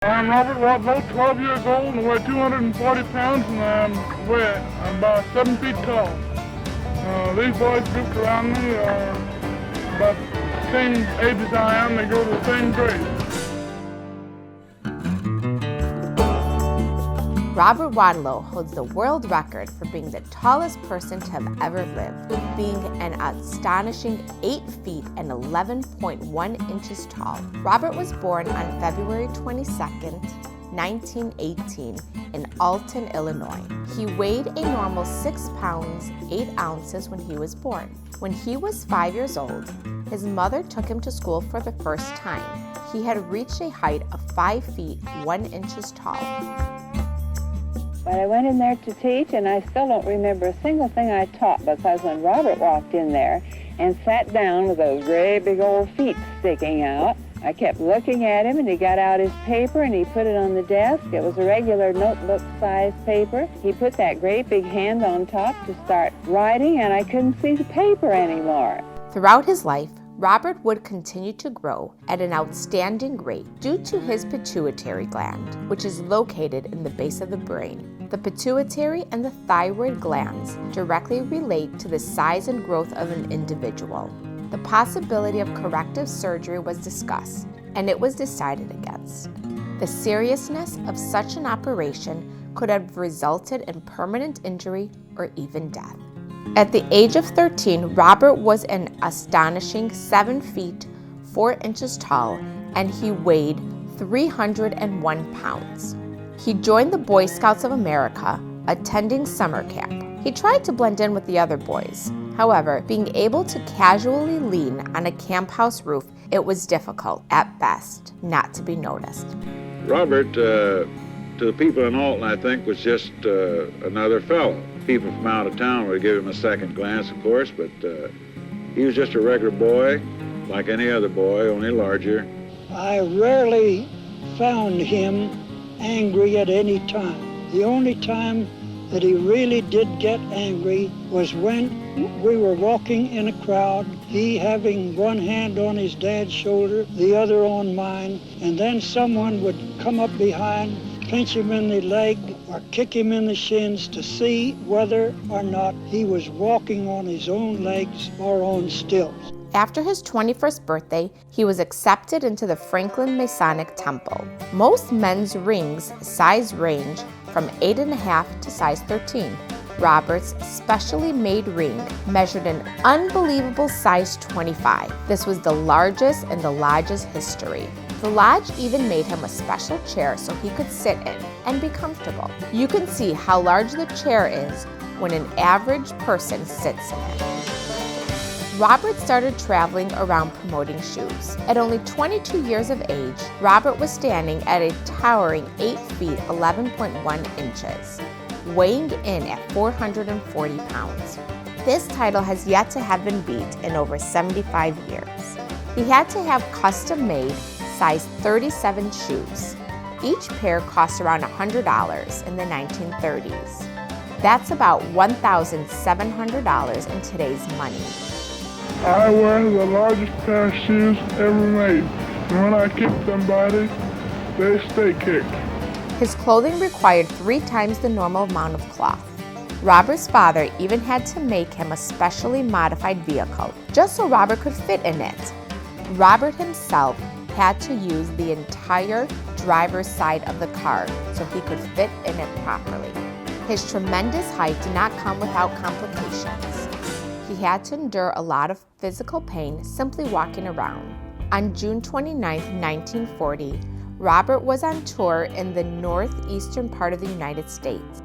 I'm Robert Wadlow, 12 years old, and weigh 240 pounds, and I'm about 7 feet tall. These boys grouped around me are about the same age as I am. They go to the same grade. Robert Wadlow holds the world record for being the tallest person to have ever lived, being an astonishing 8 feet and 11.1 inches tall. Robert was born on February 22nd, 1918 in Alton, Illinois. He weighed a normal 6 pounds, 8 ounces when he was born. When he was 5 years old, his mother took him to school for the first time. He had reached a height of 5 feet, 1 inches tall. But I went in there to teach, and I still don't remember a single thing I taught, because when Robert walked in there and sat down with those great big old feet sticking out, I kept looking at him, and he got out his paper and he put it on the desk. It was a regular notebook-sized paper. He put that great big hand on top to start writing, and I couldn't see the paper anymore. Throughout his life, Robert would continue to grow at an outstanding rate due to his pituitary gland, which is located in the base of the brain. The pituitary and the thyroid glands directly relate to the size and growth of an individual. The possibility of corrective surgery was discussed, and it was decided against. The seriousness of such an operation could have resulted in permanent injury or even death. At the age of 13, Robert was an astonishing 7 feet, 4 inches tall, and he weighed 301 pounds. He joined the Boy Scouts of America, attending summer camp. He tried to blend in with the other boys. However, being able to casually lean on a camp house roof, it was difficult, at best, not to be noticed. Robert, to the people in Alton, I think, was just another fellow. People from out of town would give him a second glance, of course, but he was just a regular boy, like any other boy, only larger. I rarely found him angry at any time. The only time that he really did get angry was when we were walking in a crowd, he having one hand on his dad's shoulder, the other on mine, and then someone would come up behind, pinch him in the leg or kick him in the shins to see whether or not he was walking on his own legs or on stilts. After his 21st birthday, he was accepted into the Franklin Masonic Temple. Most men's rings size range from 8.5 to size 13. Robert's specially made ring measured an unbelievable size 25. This was the largest in the lodge's history. The lodge even made him a special chair so he could sit in and be comfortable. You can see how large the chair is when an average person sits in it. Robert started traveling around promoting shoes. At only 22 years of age, Robert was standing at a towering 8 feet 11.1 inches, weighing in at 440 pounds. This title has yet to have been beat in over 75 years. He had to have custom-made size 37 shoes. Each pair cost around $100 in the 1930s. That's about $1,700 in today's money. I wear the largest pair of shoes ever made, and when I kick somebody, they stay kicked. His clothing required 3 times the normal amount of cloth. Robert's father even had to make him a specially modified vehicle, just so Robert could fit in it. Robert himself had to use the entire driver's side of the car so he could fit in it properly. His tremendous height did not come without complications. He had to endure a lot of physical pain simply walking around. On June 29, 1940, Robert was on tour in the northeastern part of the United States.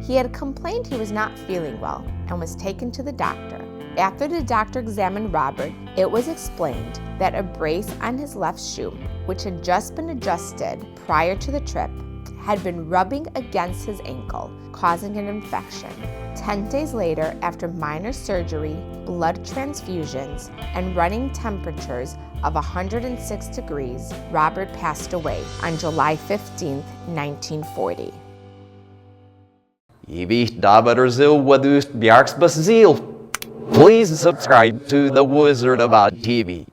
He had complained he was not feeling well and was taken to the doctor. After the doctor examined Robert, it was explained that a brace on his left shoe, which had just been adjusted prior to the trip, had been rubbing against his ankle, causing an infection. 10 days later, after minor surgery, blood transfusions, and running temperatures of 106 degrees, Robert passed away on July 15, 1940. Please subscribe to The Wizard About TV.